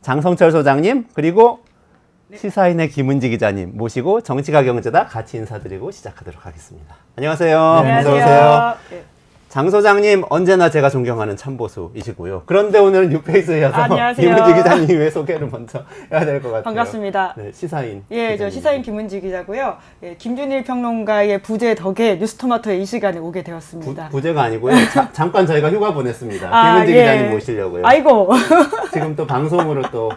장성철 소장님 그리고 시사인의 김은지 기자님 모시고 정치가 경제다 같이 인사드리고 시작하도록 하겠습니다. 안녕하세요. 안녕하세요. 어서 오세요. 장 소장님 언제나 제가 존경하는 참보수이시고요. 그런데 오늘은 뉴페이스에 이어서 안녕하세요. 김은지 기자님의 소개를 먼저 해야 될 것 같아요. 반갑습니다. 네, 시사인. 예, 저 시사인 김은지 기자고요. 예, 김준일 평론가의 부재 덕에 뉴스토마토에 이 시간에 오게 되었습니다. 부재가 아니고요. 잠깐 저희가 휴가 보냈습니다. 아, 김은지 예. 기자님 모시려고요. 아이고. 지금 또 방송으로 또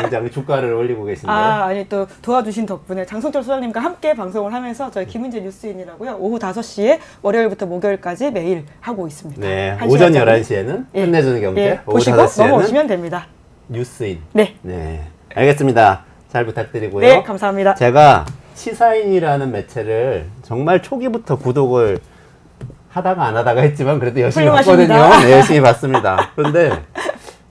굉장히 주가를 올리고 계신데요. 아니 또 도와주신 덕분에 장성철 소장님과 함께 방송을 하면서 저희 김은지 뉴스인이라고요. 오후 5시에 월요일부터 목요일까지 매일 하고 있습니다. 네, 오전 11시에는 예. 끝내주는 경제, 예, 오후 보시고 5시에는 넘어오시면 됩니다. 뉴스인. 네. 네, 알겠습니다. 잘 부탁드리고요. 네, 감사합니다. 제가 시사인이라는 매체를 정말 초기부터 구독을 하다가 안 하다가 했지만 그래도 열심히 훌륭하십니다. 봤거든요. 네, 열심히 봤습니다. 그런데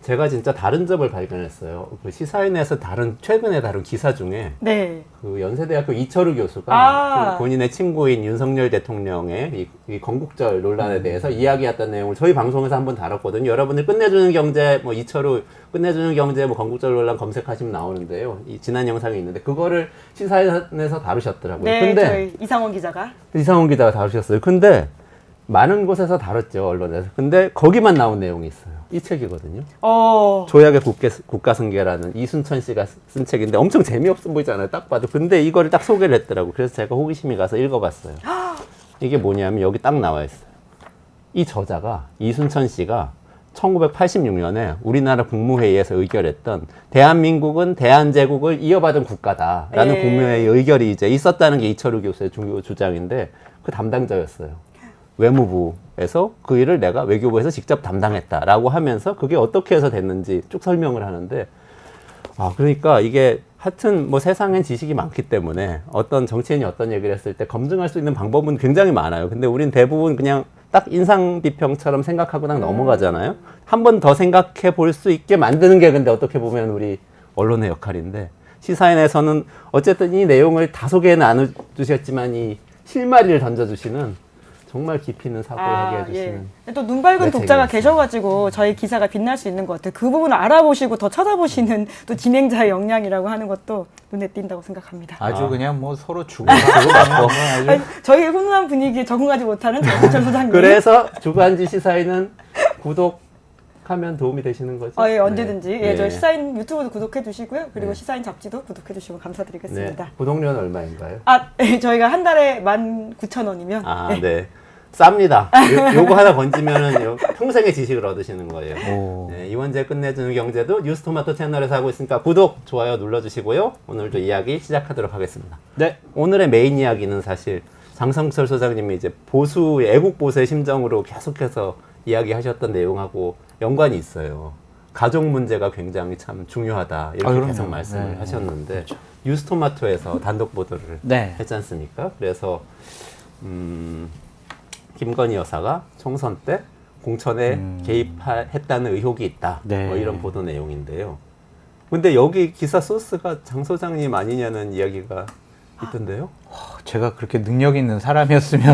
제가 진짜 다른 점을 발견했어요. 그 시사인에서 최근에 다룬 기사 중에 네. 그 연세대학교 이철우 교수가 아. 본인의 친구인 윤석열 대통령의 이 건국절 논란에 대해서 이야기했던 내용을 저희 방송에서 한번 다뤘거든요. 여러분들 끝내주는 경제, 뭐 이철우 끝내주는 경제, 뭐 건국절 논란 검색하시면 나오는데요. 이 지난 영상이 있는데 그거를 시사인에서 다루셨더라고요. 네, 근데 저희 이상원 기자가. 이상훈 기자가 다루셨어요. 근데 많은 곳에서 다뤘죠, 언론에서. 근데 거기만 나온 내용이 있어요. 이 책이거든요. 조약의 국가승계라는 이순천 씨가 쓴 책인데 엄청 재미없어 보이잖아요. 딱 봐도. 근데 이거를 딱 소개를 했더라고요. 그래서 제가 호기심이 가서 읽어봤어요. 이게 뭐냐면 여기 딱 나와 있어요. 이 저자가 이순천 씨가 1986년에 우리나라 국무회의에서 의결했던 대한민국은 대한제국을 이어받은 국가다라는 예. 국무회의 의결이 이제 있었다는 게 이철우 교수의 중요 주장인데 그 담당자였어요. 외무부에서 그 일을 내가 외교부에서 직접 담당했다라고 하면서 그게 어떻게 해서 됐는지 쭉 설명을 하는데 그러니까 이게 하여튼 뭐 세상엔 지식이 많기 때문에 어떤 정치인이 어떤 얘기를 했을 때 검증할 수 있는 방법은 굉장히 많아요. 근데 우린 대부분 그냥 딱 인상 비평처럼 생각하고 딱 넘어가잖아요. 한 번 더 생각해 볼 수 있게 만드는 게 근데 어떻게 보면 우리 언론의 역할인데 시사인에서는 어쨌든 이 내용을 다소개 나눠주셨지만 이 실마리를 던져주시는 정말 깊이 있는 사고를 하게 해주시는. 예. 또 눈 밝은 독자가 계셔가지고 저희 기사가 빛날 수 있는 것 같아요. 그 부분을 알아보시고 더 찾아보시는 또 진행자의 역량이라고 하는 것도 눈에 띈다고 생각합니다. 아주 그냥 뭐 서로 주고받고 아주 아니, 저희 훈훈한 분위기에 적응하지 못하는 장성철 소장님. 그래서 주간지 시사인은 구독하면 도움이 되시는 거죠? 예, 언제든지. 네. 예, 저희 네. 시사인 유튜브도 구독해 주시고요. 그리고 네. 시사인 잡지도 구독해 주시면 감사드리겠습니다. 네. 구독료는 얼마인가요? 저희가 한 달에 19,000원이면. 네. 쌉니다. 요거 하나 건지면은 평생의 지식을 얻으시는 거예요. 오. 네, 이원재 끝내주는 경제도 뉴스토마토 채널에서 하고 있으니까 구독, 좋아요 눌러주시고요. 오늘도 이야기 시작하도록 하겠습니다. 네. 오늘의 메인 이야기는 사실 장성철 소장님이 이제 애국 보수의 심정으로 계속해서 이야기하셨던 내용하고 연관이 있어요. 가족 문제가 굉장히 참 중요하다 이렇게 그럼요. 계속 말씀을 네. 하셨는데 그렇죠. 뉴스토마토에서 단독 보도를 네. 했지 않습니까? 그래서 김건희 여사가 총선 때 공천에 개입했다는 의혹이 있다. 네. 뭐 이런 보도 내용인데요. 근데 여기 기사 소스가 장 소장님 아니냐는 이야기가 있던데요. 제가 그렇게 능력 있는 사람이었으면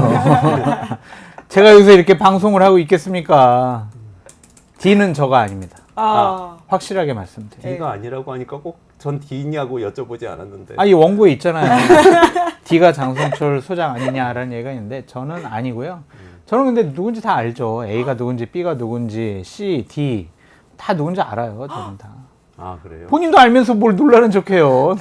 제가 여기서 이렇게 방송을 하고 있겠습니까? D는 저가 아닙니다. 확실하게 말씀드려요. D가 아니라고 하니까 꼭 전 D냐고 여쭤보지 않았는데. 이 원고에 있잖아요. D가 장성철 소장 아니냐라는 얘기가 있는데 저는 아니고요. 저는 근데 누군지 다 알죠. A가 누군지 B가 누군지 C, D 다 누군지 알아요. 저는 다. 그래요? 본인도 알면서 뭘 놀라는 척해요.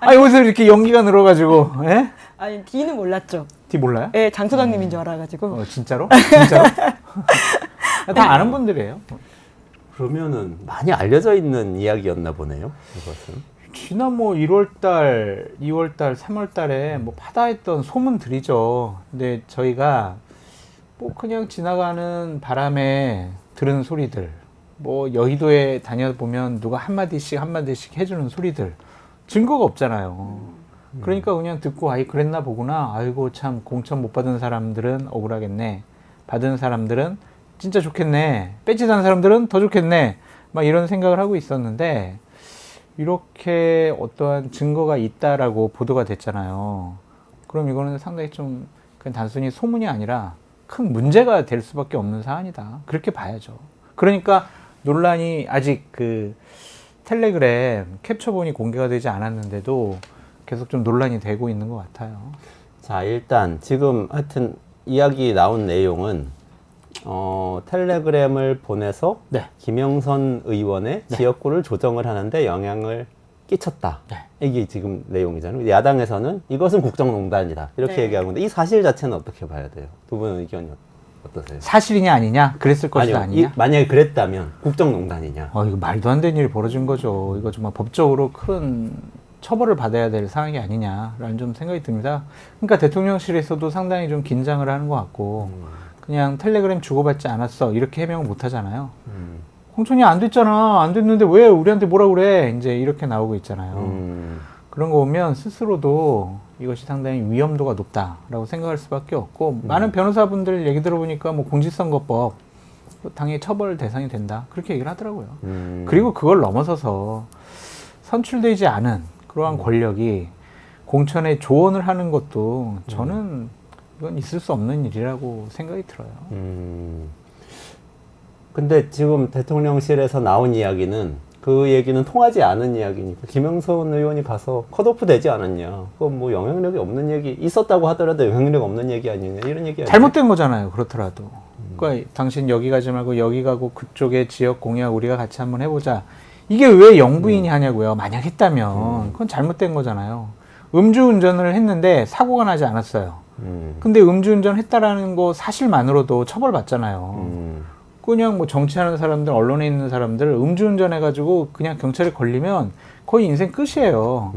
여기서 이렇게 연기가 늘어가지고. 예? 아니, D는 몰랐죠. D 몰라요? 예, 장 소장님인 줄 알아가지고. 진짜로? 진짜로? 다 아는 분들이에요. 그러면은 많이 알려져 있는 이야기였나 보네요. 이것은. 지난 뭐 1월달, 2월달, 3월달에 뭐 파다했던 소문들이죠. 근데 저희가 뭐 그냥 지나가는 바람에 들은 소리들, 뭐 여의도에 다녀보면 누가 한마디씩 해주는 소리들, 증거가 없잖아요. 그러니까 그냥 듣고 그랬나 보구나. 아이고 참 공천 못 받은 사람들은 억울하겠네. 받은 사람들은 진짜 좋겠네. 배지 단 사람들은 더 좋겠네. 막 이런 생각을 하고 있었는데 이렇게 어떠한 증거가 있다라고 보도가 됐잖아요. 그럼 이거는 상당히 좀 그냥 단순히 소문이 아니라 큰 문제가 될 수밖에 없는 사안이다. 그렇게 봐야죠. 그러니까 논란이 아직 텔레그램 캡처본이 공개가 되지 않았는데도 계속 좀 논란이 되고 있는 것 같아요. 자, 일단 지금 하여튼 이야기 나온 내용은 텔레그램을 보내서 네. 김영선 의원의 지역구를 조정을 하는데 영향을 끼쳤다. 네. 이게 지금 내용이잖아요. 야당에서는 이것은 국정농단이다. 이렇게 네. 얘기하고 있는데 이 사실 자체는 어떻게 봐야 돼요? 두 분의 의견이 어떠세요? 사실이냐 아니냐? 그랬을 것이다 아니요. 아니냐? 만약에 그랬다면 국정농단이냐? 이거 말도 안 되는 일이 벌어진 거죠. 이거 정말 법적으로 큰 처벌을 받아야 될 상황이 아니냐라는 좀 생각이 듭니다. 그러니까 대통령실에서도 상당히 좀 긴장을 하는 것 같고 그냥 텔레그램 주고받지 않았어 이렇게 해명을 못 하잖아요. 공천이 안 됐잖아. 안 됐는데 왜 우리한테 뭐라 그래? 이제 이렇게 나오고 있잖아요. 그런 거 보면 스스로도 이것이 상당히 위험도가 높다라고 생각할 수밖에 없고 많은 변호사분들 얘기 들어보니까 뭐 공직선거법 당연히 처벌 대상이 된다 그렇게 얘기를 하더라고요. 그리고 그걸 넘어서서 선출되지 않은 그러한 권력이 공천에 조언을 하는 것도 저는 이건 있을 수 없는 일이라고 생각이 들어요. 근데 지금 대통령실에서 나온 이야기는 그 얘기는 통하지 않은 이야기니까 김영선 의원이 가서 컷오프 되지 않았냐. 그건 뭐 영향력이 없는 얘기 있었다고 하더라도 영향력 없는 얘기 아니냐 이런 얘기 아니냐. 잘못된 거잖아요. 그렇더라도. 그러니까 당신 여기 가지 말고 여기 가고 그쪽에 지역 공약 우리가 같이 한번 해보자. 이게 왜 영부인이 하냐고요. 만약 했다면 그건 잘못된 거잖아요. 음주운전을 했는데 사고가 나지 않았어요. 근데 음주운전 했다라는 거 사실만으로도 처벌받잖아요. 그냥 뭐 정치하는 사람들, 언론에 있는 사람들 음주운전 해가지고 그냥 경찰에 걸리면 거의 인생 끝이에요.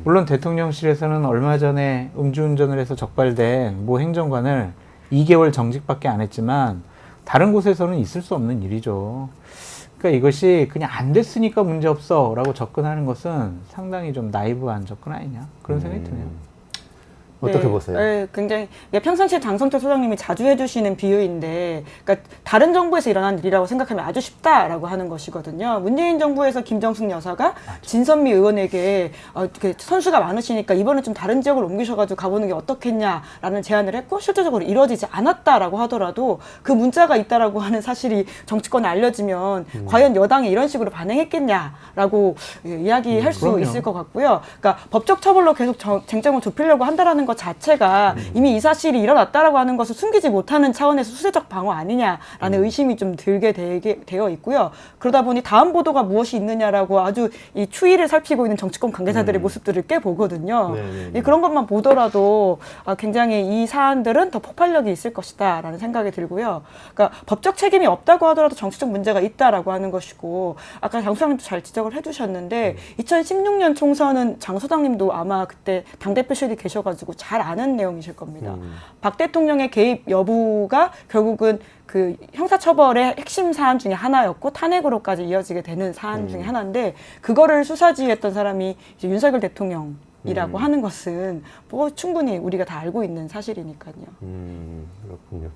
물론 대통령실에서는 얼마 전에 음주운전을 해서 적발된 모 행정관을 2개월 정직밖에 안 했지만 다른 곳에서는 있을 수 없는 일이죠. 그러니까 이것이 그냥 안 됐으니까 문제없어 라고 접근하는 것은 상당히 좀 나이브한 접근 아니냐 그런 생각이 드네요. 어떻게 네, 보세요? 네, 굉장히 평상시에 장성철 소장님이 자주 해주시는 비유인데, 그러니까 다른 정부에서 일어난 일이라고 생각하면 아주 쉽다라고 하는 것이거든요. 문재인 정부에서 김정숙 여사가 진선미 의원에게 선수가 많으시니까 이번에 좀 다른 지역을 옮기셔가지고 가보는 게 어떻겠냐라는 제안을 했고 실질적으로 이루어지지 않았다라고 하더라도 그 문자가 있다라고 하는 사실이 정치권에 알려지면 과연 여당이 이런 식으로 반응했겠냐라고 이야기할 수 그럼요. 있을 것 같고요. 그러니까 법적 처벌로 계속 쟁점을 좁히려고 한다라는 것 자체가 이미 이 사실이 일어났다라고 하는 것을 숨기지 못하는 차원에서 수세적 방어 아니냐라는 의심이 좀 들게 되어 있고요. 그러다 보니 다음 보도가 무엇이 있느냐라고 아주 이 추이를 살피고 있는 정치권 관계자들의 모습들을 꽤 보거든요. 네네네. 그런 것만 보더라도 굉장히 이 사안들은 더 폭발력이 있을 것이다라는 생각이 들고요. 그러니까 법적 책임이 없다고 하더라도 정치적 문제가 있다라고 하는 것이고 아까 장 소장님도 잘 지적을 해주셨는데 2016년 총선은 장 소장님도 아마 그때 당대표실에 계셔가지고 잘 아는 내용이실 겁니다. 박 대통령의 개입 여부가 결국은 그 형사처벌의 핵심 사안 중에 하나였고 탄핵으로까지 이어지게 되는 사안 중에 하나인데 그거를 수사지휘했던 사람이 이제 윤석열 대통령이라고 하는 것은 뭐 충분히 우리가 다 알고 있는 사실이니까요. 그렇군요.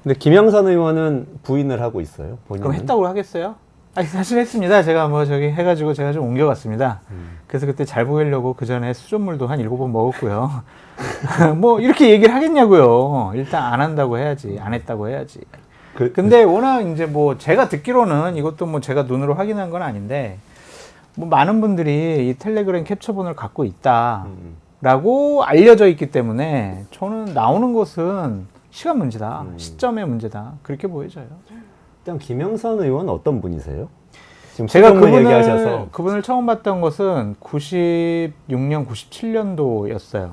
근데 김영선 의원은 부인을 하고 있어요. 본인은? 그럼 했다고 하겠어요? 아니, 사실 했습니다. 제가 뭐 저기 해가지고 제가 좀 옮겨갔습니다. 그래서 그때 잘 보이려고 그 전에 수돗물도 한 7번 먹었고요. 뭐 이렇게 얘기를 하겠냐고요. 일단 안 한다고 해야지. 안 했다고 해야지. 근데 워낙 이제 뭐 제가 듣기로는 이것도 뭐 제가 눈으로 확인한 건 아닌데 뭐 많은 분들이 이 텔레그램 캡처본을 갖고 있다라고 알려져 있기 때문에 저는 나오는 것은 시간 문제다. 시점의 문제다. 그렇게 보여져요. 일단 김영선 의원은 어떤 분이세요? 지금 제가 수정문 얘기하셔서 그분을 처음 봤던 것은 96년, 97년도였어요.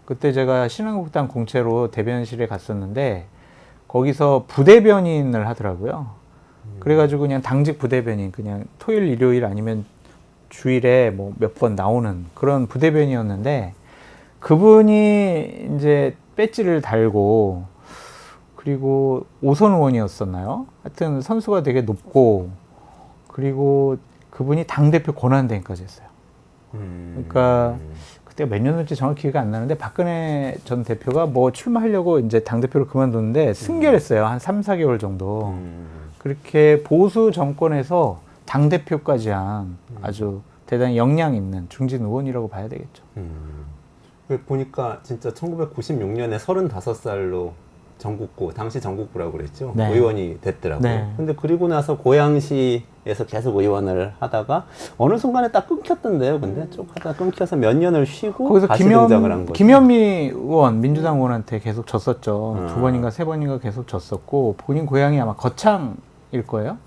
그때 제가 신한국당 공채로 대변실에 갔었는데 거기서 부대변인을 하더라고요. 그래가지고 그냥 당직 부대변인, 그냥 토요일, 일요일 아니면 주일에 뭐 몇 번 나오는 그런 부대변인이었는데 그분이 이제 배지를 달고 그리고 오선 의원이었었나요? 하여튼 선수가 되게 높고 그리고 그분이 당대표 권한대행까지 했어요. 그러니까 그때 몇 년도인지 정확히 기억이 안 나는데 박근혜 전 대표가 뭐 출마하려고 이제 당대표를 그만뒀는데 승계했어요. 한 3, 4개월 정도. 그렇게 보수 정권에서 당대표까지 한 아주 대단히 역량 있는 중진 의원이라고 봐야 되겠죠. 보니까 진짜 1996년에 35살로 전국구, 당시 전국구라고 그랬죠. 네. 의원이 됐더라고요. 네. 근데 그리고 나서 고양시에서 계속 의원을 하다가 어느 순간에 딱 끊겼던데요. 근데 쭉 하다 끊겨서 몇 년을 쉬고 거기서 다시 등장을 한 거죠. 김현미 의원, 민주당 의원한테 계속 졌었죠. 아. 2번인가 3번인가 계속 졌었고, 본인 고향이 아마 거창일 거예요.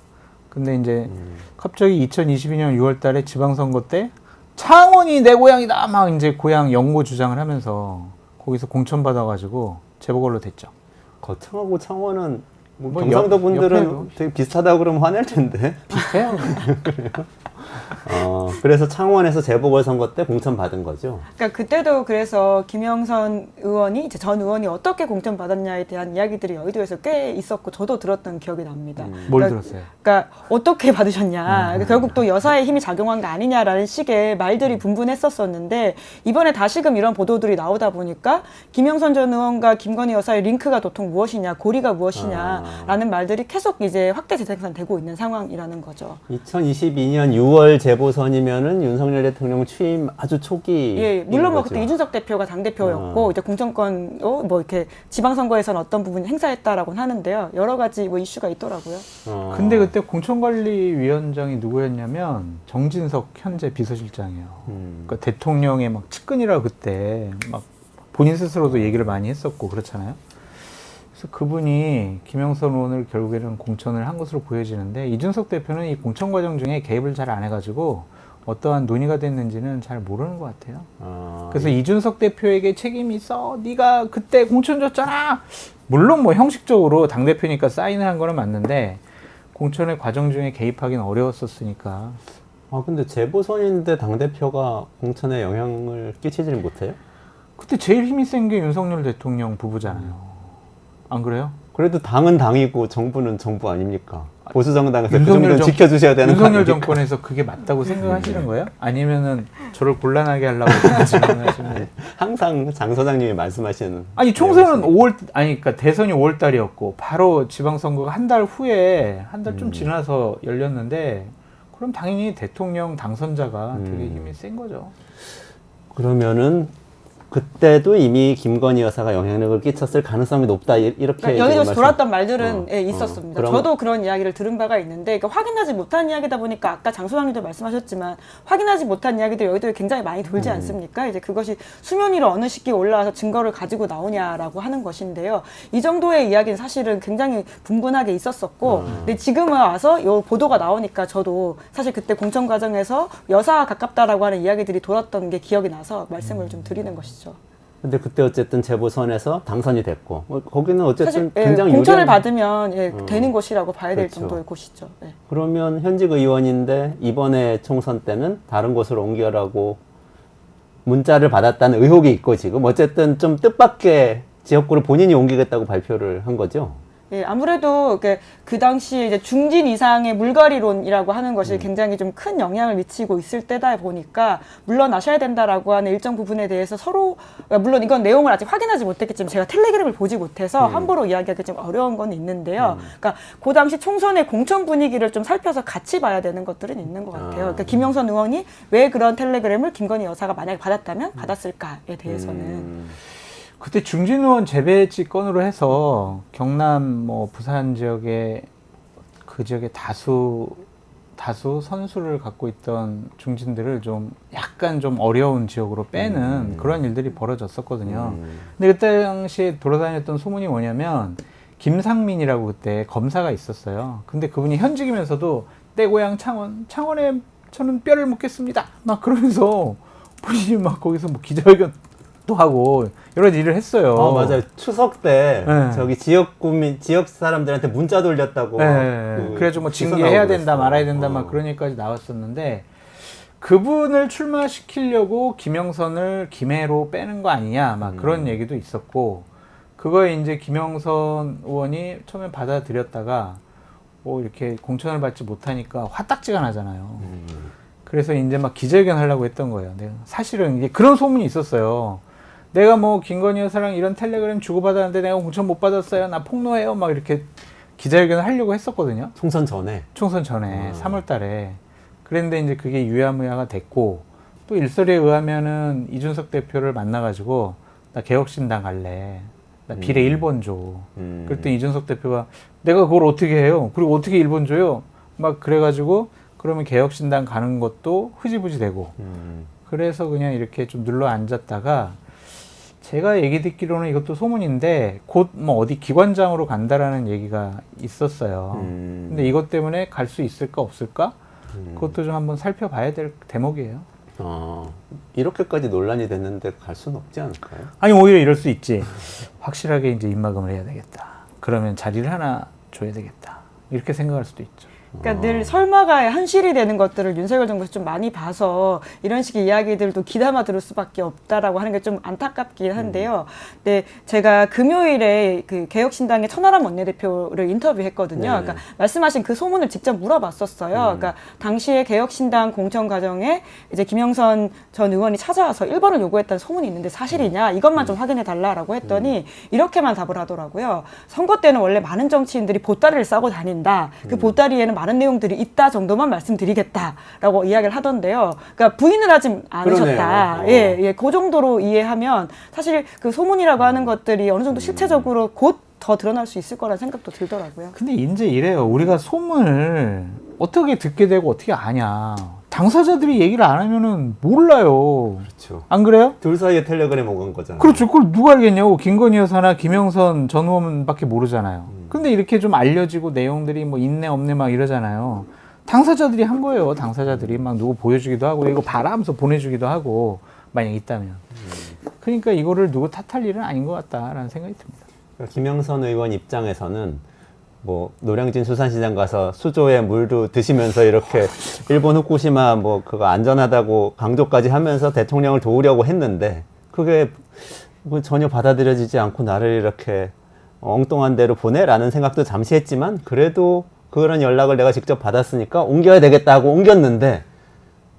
근데 이제 갑자기 2022년 6월 달에 지방선거 때 창원이 내 고향이다! 막 이제 고향 영모 주장을 하면서 거기서 공천받아가지고 재보궐로 됐죠. 거창하고 창원은 뭐 뭐 경상도 분들은 옆에도. 되게 비슷하다고 그러면 화낼 텐데. 비슷해요. 그래서 창원에서 재보궐선거 때 공천 받은 거죠. 그러니까 그때도 그래서 김영선 의원이 이제 전 의원이 어떻게 공천 받았냐에 대한 이야기들이 여의도에서 꽤 있었고 저도 들었던 기억이 납니다. 뭘 그러니까 들었어요? 그러니까 어떻게 받으셨냐. 그러니까 결국 또 여사의 힘이 작용한 거 아니냐라는 식의 말들이 분분했었었는데 이번에 다시금 이런 보도들이 나오다 보니까 김영선 전 의원과 김건희 여사의 링크가 도통 무엇이냐, 고리가 무엇이냐라는 말들이 계속 이제 확대 재생산되고 있는 상황이라는 거죠. 2022년 6월 재보선이면은 윤석열 대통령 취임 아주 초기. 예, 물론 뭐 그때 이준석 대표가 당 대표였고 이제 공천권 뭐 이렇게 지방선거에서는 어떤 부분 행사했다라고는 하는데요. 여러 가지 뭐 이슈가 있더라고요. 근데 그때 공천관리위원장이 누구였냐면 정진석 현재 비서실장이에요. 그러니까 대통령의 막 측근이라 그때 막 본인 스스로도 얘기를 많이 했었고 그렇잖아요. 그래서 그분이 김영선 의원을 결국에는 공천을 한 것으로 보여지는데 이준석 대표는 이 공천 과정 중에 개입을 잘 안 해가지고 어떠한 논의가 됐는지는 잘 모르는 것 같아요. 그래서 이준석 대표에게 책임이 있어. 네가 그때 공천 줬잖아. 물론 뭐 형식적으로 당대표니까 사인을 한 거는 맞는데 공천의 과정 중에 개입하기는 어려웠었으니까. 근데 재보선인데 당대표가 공천에 영향을 끼치지는 못해요? 그때 제일 힘이 센 게 윤석열 대통령 부부잖아요. 안 그래요? 그래도 당은 당이고 정부는 정부 아닙니까? 보수 정당에서 그 윤석열 정도는 정- 지켜주셔야 되는 거 윤석열 아닙니까? 정권에서 그게 맞다고 생각하시는 거예요? 아니면은 저를 곤란하게 하려고 질문하시는 거예요? 항상 장 소장님이 말씀하시는. 아니 총선은 5월 아니 그러니까 대선이 5월 달이었고 바로 지방선거가 한 달 후에 한 달 좀 지나서 열렸는데 그럼 당연히 대통령 당선자가 되게 힘이 센 거죠. 그러면은 그때도 이미 김건희 여사가 영향력을 끼쳤을 가능성이 높다 이렇게 그러니까 여기저기서 말씀- 돌았던 말들은 예, 있었습니다. 그럼- 저도 그런 이야기를 들은 바가 있는데 그러니까 확인하지 못한 이야기다 보니까 아까 장 소장님도 말씀하셨지만 확인하지 못한 이야기들 여의도에 굉장히 많이 돌지 않습니까? 이제 그것이 수면 위로 어느 시기에 올라와서 증거를 가지고 나오냐라고 하는 것인데요. 이 정도의 이야기는 사실은 굉장히 분분하게 있었었고 근데 지금은 와서 이 보도가 나오니까 저도 사실 그때 공천 과정에서 여사와 가깝다라고 하는 이야기들이 돌았던 게 기억이 나서 말씀을 좀 드리는 것이죠. 근데 그때 어쨌든 재보선에서 당선이 됐고 거기는 어쨌든 사실 예, 굉장히 공천을 유리한- 받으면 예, 되는 곳이라고 봐야 될 그렇죠. 정도의 곳이죠. 예. 그러면 현직 의원인데 이번에 총선 때는 다른 곳으로 옮겨라고 문자를 받았다는 의혹이 있고 지금 어쨌든 좀 뜻밖의 지역구를 본인이 옮기겠다고 발표를 한 거죠. 예, 아무래도 그 당시에 이제 중진 이상의 물갈이론이라고 하는 것이 굉장히 좀 큰 영향을 미치고 있을 때다 보니까 물러나셔야 된다라고 하는 일정 부분에 대해서 서로 물론 이건 내용을 아직 확인하지 못했겠지만 제가 텔레그램을 보지 못해서 함부로 이야기하기 좀 어려운 건 있는데요. 그러니까 그 당시 총선의 공천 분위기를 좀 살펴서 같이 봐야 되는 것들은 있는 것 같아요. 그러니까 김영선 의원이 왜 그런 텔레그램을 김건희 여사가 만약에 받았다면 받았을까에 대해서는 그때 중진 의원 재배치 건으로 해서 경남 뭐 부산 지역에 그 지역에 다수 선수를 갖고 있던 중진들을 좀 약간 좀 어려운 지역으로 빼는 그런 일들이 벌어졌었거든요. 근데 그때 당시에 돌아다녔던 소문이 뭐냐면 김상민이라고 그때 검사가 있었어요. 근데 그분이 현직이면서도 내 고향 창원에 저는 뼈를 묻겠습니다. 막 그러면서 본인이 막 거기서 뭐 기자회견도 하고 여러 가지 일을 했어요. 맞아요. 추석 때 네. 저기 지역 사람들한테 문자 돌렸다고. 네. 그래가지고 뭐 기사 징계해야 나오고 된다 그랬어요. 말아야 된다 막 그런 얘기까지 나왔었는데 그분을 출마시키려고 김영선을 김해로 빼는 거 아니냐 막 그런 얘기도 있었고 그거에 이제 김영선 의원이 처음에 받아들였다가 이렇게 공천을 받지 못하니까 화딱지가 나잖아요. 그래서 이제 막 기자회견 하려고 했던 거예요. 내가 사실은 이제 그런 소문이 있었어요. 내가 뭐 김건희 여사랑 이런 텔레그램 주고받았는데 내가 공천 못 받았어요. 나 폭로해요. 막 이렇게 기자회견을 하려고 했었거든요. 총선 전에. 총선 전에 3월 달에. 그랬는데 이제 그게 유야무야가 됐고 또 일설에 의하면은 이준석 대표를 만나가지고 나 개혁신당 갈래. 나 비례 1번 줘. 음. 그랬더니 이준석 대표가 내가 그걸 어떻게 해요? 그리고 어떻게 1번 줘요? 막 그래가지고 그러면 개혁신당 가는 것도 흐지부지 되고 그래서 그냥 이렇게 좀 눌러 앉았다가 제가 얘기 듣기로는 이것도 소문인데 곧 뭐 어디 기관장으로 간다라는 얘기가 있었어요. 근데 이것 때문에 갈 수 있을까 없을까? 그것도 좀 한번 살펴봐야 될 대목이에요. 이렇게까지 논란이 됐는데 갈 수는 없지 않을까요? 아니 오히려 이럴 수 있지. 확실하게 이제 입막음을 해야 되겠다. 그러면 자리를 하나 줘야 되겠다. 이렇게 생각할 수도 있죠. 그러니까 늘 설마가 현실이 되는 것들을 윤석열 정부에서 좀 많이 봐서 이런 식의 이야기들도 귀담아 들을 수밖에 없다라고 하는 게 좀 안타깝긴 한데요. 근데 제가 금요일에 그 개혁신당의 천하람 원내대표를 인터뷰했거든요. 네. 그러니까 말씀하신 그 소문을 직접 물어봤었어요. 그러니까 당시에 개혁신당 공천 과정에 이제 김영선 전 의원이 찾아와서 1번을 요구했다는 소문이 있는데 사실이냐 이것만 좀 확인해 달라라고 했더니 이렇게만 답을 하더라고요. 선거 때는 원래 많은 정치인들이 보따리를 싸고 다닌다. 그 보따리에는 많은 내용들이 있다 정도만 말씀드리겠다라고 이야기를 하던데요. 그러니까 부인을 하지 않으셨다. 그러네요. 예, 그 정도로 이해하면 사실 그 소문이라고 하는 것들이 어느 정도 실체적으로 곧 더 드러날 수 있을 거라는 생각도 들더라고요. 근데 이제 이래요. 우리가 소문을 어떻게 듣게 되고 어떻게 아냐. 당사자들이 얘기를 안 하면은 몰라요. 그렇죠. 안 그래요? 둘 사이에 텔레그램 오간 거잖아요. 그렇죠. 그걸 누가 알겠냐고. 김건희 여사나 김영선 전 의원밖에 모르잖아요. 근데 이렇게 좀 알려지고 내용들이 뭐 있네 없네 막 이러잖아요. 당사자들이 한 거예요. 당사자들이 막 누구 보여주기도 하고 이거 봐라 하면서 보내주기도 하고 만약 있다면. 그러니까 이거를 누구 탓할 일은 아닌 것 같다라는 생각이 듭니다. 그러니까 김영선 의원 입장에서는 뭐 노량진 수산시장 가서 수조에 물도 드시면서 이렇게 일본 후쿠시마 뭐 그거 안전하다고 강조까지 하면서 대통령을 도우려고 했는데 그게 뭐 전혀 받아들여지지 않고 나를 이렇게 엉뚱한 데로 보내라는 생각도 잠시 했지만 그래도 그런 연락을 내가 직접 받았으니까 옮겨야 되겠다고 옮겼는데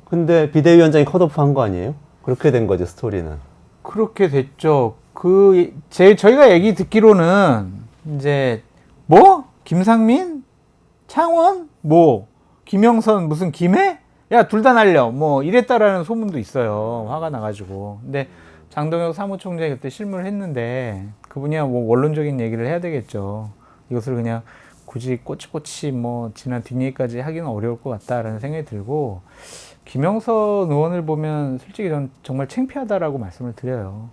근데 비대위원장이 컷오프한 거 아니에요? 그렇게 된 거죠 스토리는. 그렇게 됐죠. 저희가 얘기 듣기로는 이제 뭐 김상민, 창원, 뭐 김영선 무슨 김해? 야 둘 다 날려. 뭐 이랬다라는 소문도 있어요. 화가 나가지고. 근데 장동혁 사무총장이 그때 실무를 했는데 그분이 뭐 원론적인 얘기를 해야 되겠죠. 이것을 그냥 굳이 꼬치꼬치 뭐 지난 뒷얘기까지 하기는 어려울 것 같다라는 생각이 들고 김영선 의원을 보면 솔직히 전 정말 창피하다라고 말씀을 드려요.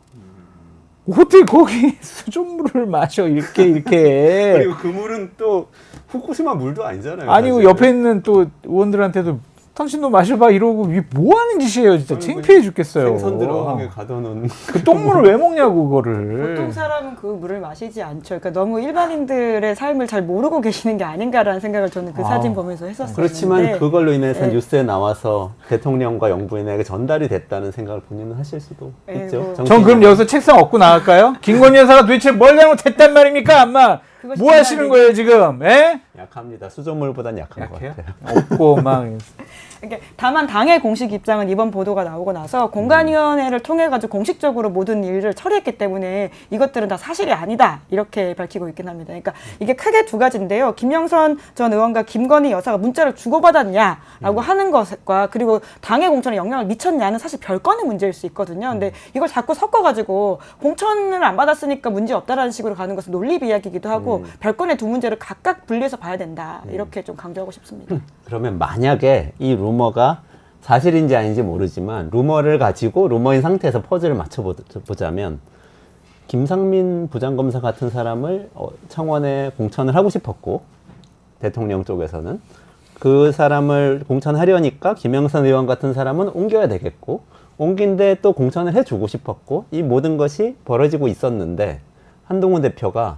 어떻게 거기 수돗물을 마셔 이렇게 그리고 그 물은 또 후쿠시마 물도 아니잖아요. 아니고 사실. 옆에 있는 또 의원들한테도 당신도 마셔봐 이러고 이게 뭐 하는 짓이에요 진짜 창피해 죽겠어요. 생선들 어항에 가둬놓은 그 똥물을 왜 먹냐고 그거를. 보통 사람은 그 물을 마시지 않죠. 그러니까 너무 일반인들의 삶을 잘 모르고 계시는 게 아닌가라는 생각을 저는 그 사진 보면서 했었어요. 그렇지만 그걸로 인해서 네. 뉴스에 나와서 대통령과 영부인에게 전달이 됐다는 생각을 본인은 하실 수도 네, 있죠. 뭐. 전 그럼 여기서 책상 엎고 나갈까요? 김건희 여사가 도대체 뭘 잘못했단 말입니까? 엄마 그것이 뭐 하시는 정답이에요. 거예요 지금? 에? 약합니다. 수돗물보단 약한 것 약해요? 같아요. 없고 막 그러니까 다만 당의 공식 입장은 이번 보도가 나오고 나서 공관위원회를 통해 가지고 공식적으로 모든 일을 처리했기 때문에 이것들은 다 사실이 아니다 이렇게 밝히고 있긴 합니다. 그러니까 이게 크게 두 가지인데요. 김영선 전 의원과 김건희 여사가 문자를 주고받았냐라고 하는 것과 그리고 당의 공천에 영향을 미쳤냐는 사실 별건의 문제일 수 있거든요. 근데 이걸 자꾸 섞어가지고 공천을 안 받았으니까 문제 없다라는 식으로 가는 것은 논리 비약이기도 하고 별건의 두 문제를 각각 분리해서 봐야 된다 이렇게 좀 강조하고 싶습니다. 그러면 만약에 이 루머가 사실인지 아닌지 모르지만 루머를 가지고 루머인 상태에서 퍼즐을 맞춰보자면 김상민 부장검사 같은 사람을 청원에 공천을 하고 싶었고 대통령 쪽에서는 그 사람을 공천하려니까 김영선 의원 같은 사람은 옮겨야 되겠고 옮긴데 또 공천을 해주고 싶었고 이 모든 것이 벌어지고 있었는데 한동훈 대표가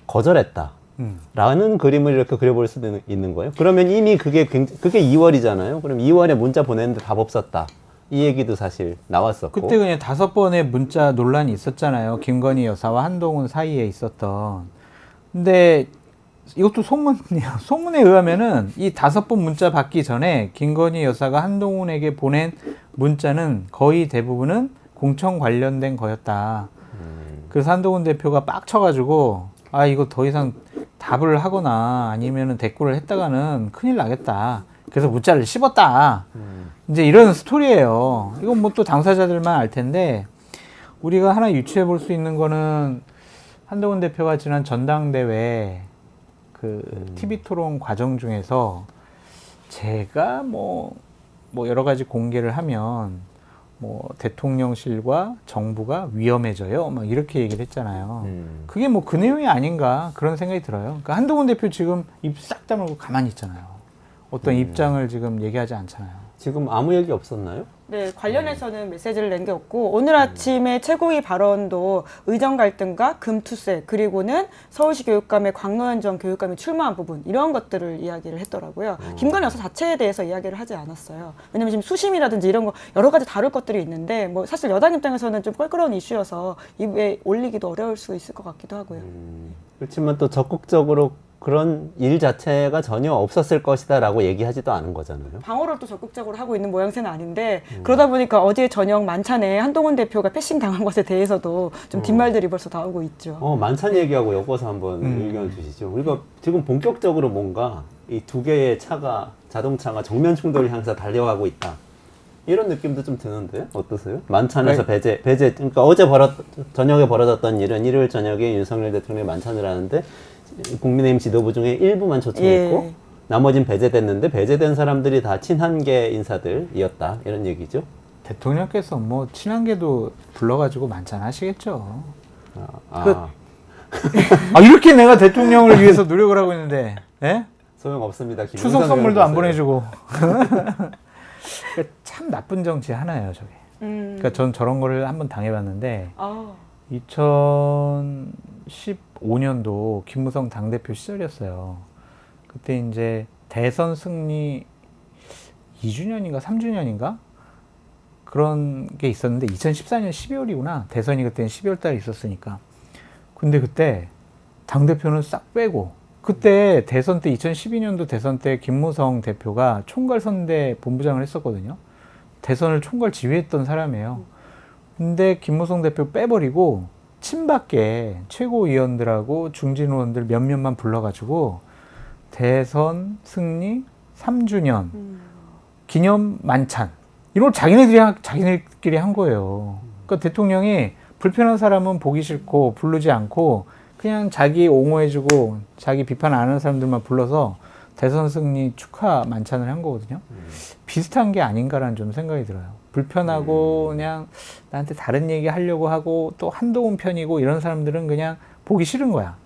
거절했다. 라는 그림을 이렇게 그려볼 수도 있는 거예요. 그러면 이미 그게 2월이잖아요. 그럼 2월에 문자 보냈는데 답 없었다. 이 얘기도 사실 나왔었고. 그때 그냥 5번의 문자 논란이 있었잖아요. 김건희 여사와 한동훈 사이에 있었던. 근데 이것도 소문이에요. 소문에 의하면은 이 5번 문자 받기 전에 김건희 여사가 한동훈에게 보낸 문자는 거의 대부분은 공천 관련된 거였다. 그래서 한동훈 대표가 빡쳐가지고 아 이거 더 이상 답을 하거나 아니면은 대꾸를 했다가는 큰일 나겠다. 그래서 문자를 씹었다. 이제 이런 스토리예요. 이건 뭐 또 당사자들만 알 텐데 우리가 하나 유추해 볼 수 있는 거는 한동훈 대표가 지난 전당대회 그 TV 토론 과정 중에서 제가 뭐 여러 가지 공개를 하면 뭐 대통령실과 정부가 위험해져요. 막 이렇게 얘기를 했잖아요. 그게 뭐 그 내용이 아닌가 그런 생각이 들어요. 그러니까 한동훈 대표 지금 입 싹 다물고 가만히 있잖아요. 어떤 입장을 지금 얘기하지 않잖아요. 지금 아무 얘기 없었나요? 네, 관련해서는 메시지를 낸 게 없고 오늘 아침에 최고위 발언도 의정 갈등과 금투세 그리고는 서울시 교육감의 광노현 전 교육감이 출마한 부분 이런 것들을 이야기를 했더라고요. 김건희 여사 자체에 대해서 이야기를 하지 않았어요. 왜냐면 지금 수심이라든지 이런 거 여러 가지 다룰 것들이 있는데 뭐 사실 여당 입장에서는 좀 껄끄러운 이슈여서 입에 올리기도 어려울 수 있을 것 같기도 하고요. 그렇지만 또 적극적으로 그런 일 자체가 전혀 없었을 것이다라고 얘기하지도 않은 거잖아요. 방어를 또 적극적으로 하고 있는 모양새는 아닌데 그러다 보니까 어제 저녁 만찬에 한동훈 대표가 패싱 당한 것에 대해서도 좀 뒷말들이 벌써 나오고 있죠. 만찬 얘기하고 엮어서 한번 의견 주시죠. 우리가 지금 본격적으로 뭔가 이 두 개의 자동차가 정면 충돌을 향해서 달려가고 있다. 이런 느낌도 좀 드는데 어떠세요? 만찬에서 배제. 그러니까 저녁에 벌어졌던 일은 일요일 저녁에 윤석열 대통령이 만찬을 하는데 국민의힘 지도부 중에 일부만 초청했고 예. 나머진 배제됐는데 배제된 사람들이 다 친한계 인사들이었다 이런 얘기죠. 대통령께서 뭐 친한게도 불러가지고 만찬 하시겠죠. 이렇게 내가 대통령을 위해서 노력을 하고 있는데, 예? 소용없습니다. 추석 선물도 안 보내주고. 참 나쁜 정치 하나예요, 저게. 그러니까 전 저런 거를 한번 당해봤는데, 2015년도 김무성 당대표 시절이었어요. 그때 이제 대선 승리 2주년인가 3주년인가? 그런 게 있었는데 2014년 12월이구나. 대선이 그때는 12월 달에 있었으니까. 근데 그때 당대표는 싹 빼고 그때 대선 때 2012년도 대선 때 김무성 대표가 총괄선대 본부장을 했었거든요. 대선을 총괄 지휘했던 사람이에요. 근데 김무성 대표 빼버리고 친박계 최고위원들하고 중진 의원들 몇몇만 불러가지고 대선 승리 3주년 기념 만찬 이걸 자기네들끼리 한 거예요. 그러니까 대통령이 불편한 사람은 보기 싫고 부르지 않고 그냥 자기 옹호해주고 자기 비판 안 하는 사람들만 불러서 대선 승리 축하 만찬을 한 거거든요. 비슷한 게 아닌가라는 좀 생각이 들어요. 불편하고 그냥 나한테 다른 얘기 하려고 하고 또 한동훈 편이고 이런 사람들은 그냥 보기 싫은 거야.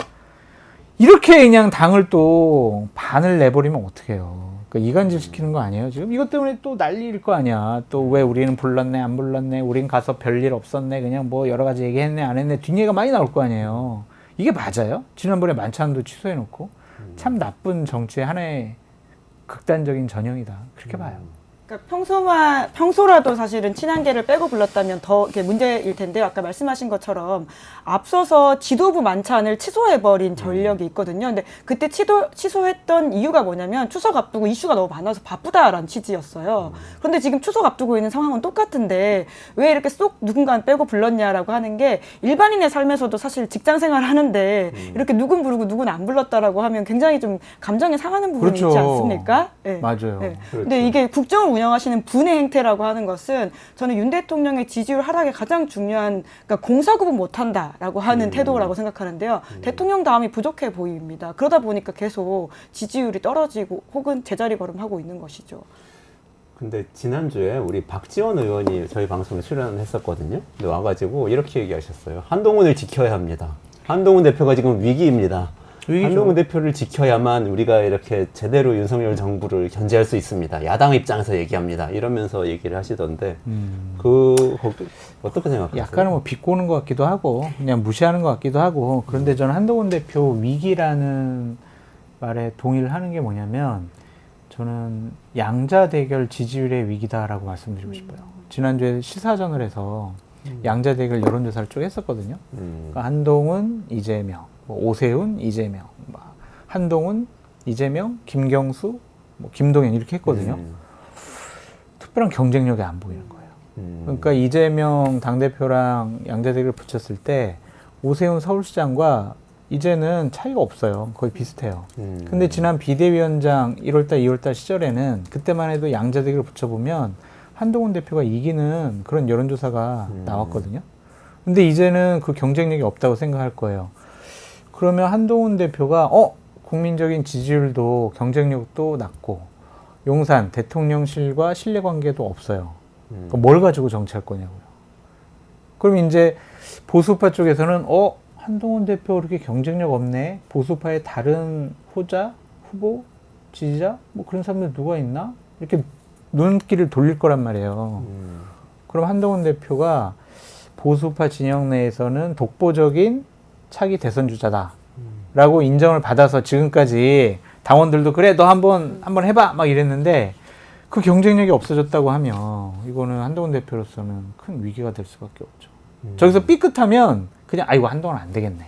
이렇게 그냥 당을 또 반을 내버리면 어떡해요. 그러니까 이간질 시키는 거 아니에요? 지금 이것 때문에 또 난리일 거 아니야. 또 왜 우리는 불렀네 안 불렀네 우린 가서 별일 없었네 그냥 뭐 여러 가지 얘기했네 안 했네 뒷얘기가 많이 나올 거 아니에요. 이게 맞아요? 지난번에 만찬도 취소해놓고 참 나쁜 정치의 하나의 극단적인 전형이다. 그렇게 봐요. 그러니까 평소라도 사실은 친한계를 빼고 불렀다면 더 이게 문제일 텐데요. 아까 말씀하신 것처럼 앞서서 지도부 만찬을 취소해버린 전력이 있거든요. 근데 그때 취소했던 이유가 뭐냐면 추석 앞두고 이슈가 너무 많아서 바쁘다라는 취지였어요. 그런데 지금 추석 앞두고 있는 상황은 똑같은데 왜 이렇게 쏙 누군가 빼고 불렀냐라고 하는 게 일반인의 삶에서도 사실 직장 생활 하는데 이렇게 누군 부르고 누군 안 불렀다라고 하면 굉장히 좀 감정이 상하는 부분이 그렇죠. 있지 않습니까? 네. 맞아요. 네. 그렇죠. 근데 이게 국정을 운영하시는 분의 행태라고 하는 것은 저는 윤 대통령의 지지율 하락에 가장 중요한 그러니까 공사구분 못한다라고 하는 태도라고 생각하는데요. 대통령 다음이 부족해 보입니다. 그러다 보니까 계속 지지율이 떨어지고 혹은 제자리 걸음하고 있는 것이죠. 근데 지난주에 우리 박지원 의원이 저희 방송에 출연했었거든요. 근데 와가지고 이렇게 얘기하셨어요. 한동훈을 지켜야 합니다. 한동훈 대표가 지금 위기입니다. 한동훈 대표를 지켜야만 우리가 이렇게 제대로 윤석열 정부를 견제할 수 있습니다. 야당 입장에서 얘기합니다. 이러면서 얘기를 하시던데 어떻게 생각하세요? 약간은 뭐 비꼬는 것 같기도 하고 그냥 무시하는 것 같기도 하고 그런데 저는 한동훈 대표 위기라는 말에 동의를 하는 게 뭐냐면 저는 양자 대결 지지율의 위기다라고 말씀드리고 싶어요. 지난주에 시사전을 해서 양자 대결 여론조사를 쭉 했었거든요. 그러니까 한동훈, 이재명, 오세훈, 이재명, 한동훈, 이재명, 김경수, 김동연 이렇게 했거든요. 특별한 경쟁력이 안 보이는 거예요. 그러니까 이재명 당대표랑 양자대결을 붙였을 때 오세훈 서울시장과 이제는 차이가 없어요. 거의 비슷해요. 근데 지난 비대위원장 1월달, 2월달 시절에는 그때만 해도 양자대결을 붙여보면 한동훈 대표가 이기는 그런 여론조사가 나왔거든요. 근데 이제는 그 경쟁력이 없다고 생각할 거예요. 그러면 한동훈 대표가 국민적인 지지율도 경쟁력도 낮고 용산 대통령실과 신뢰관계도 없어요. 그러니까 뭘 가지고 정치할 거냐고요. 그럼 이제 보수파 쪽에서는 한동훈 대표 그렇게 경쟁력 없네. 보수파의 다른 호자, 후보, 지지자 뭐 그런 사람들 누가 있나? 이렇게 눈길을 돌릴 거란 말이에요. 그럼 한동훈 대표가 보수파 진영 내에서는 독보적인 차기 대선 주자다라고 인정을 받아서 지금까지 당원들도 그래 너 한번 해봐 막 이랬는데 그 경쟁력이 없어졌다고 하면 이거는 한동훈 대표로서는 큰 위기가 될 수밖에 없죠. 저기서 삐끗하면 그냥 아이고 한동훈 안 되겠네.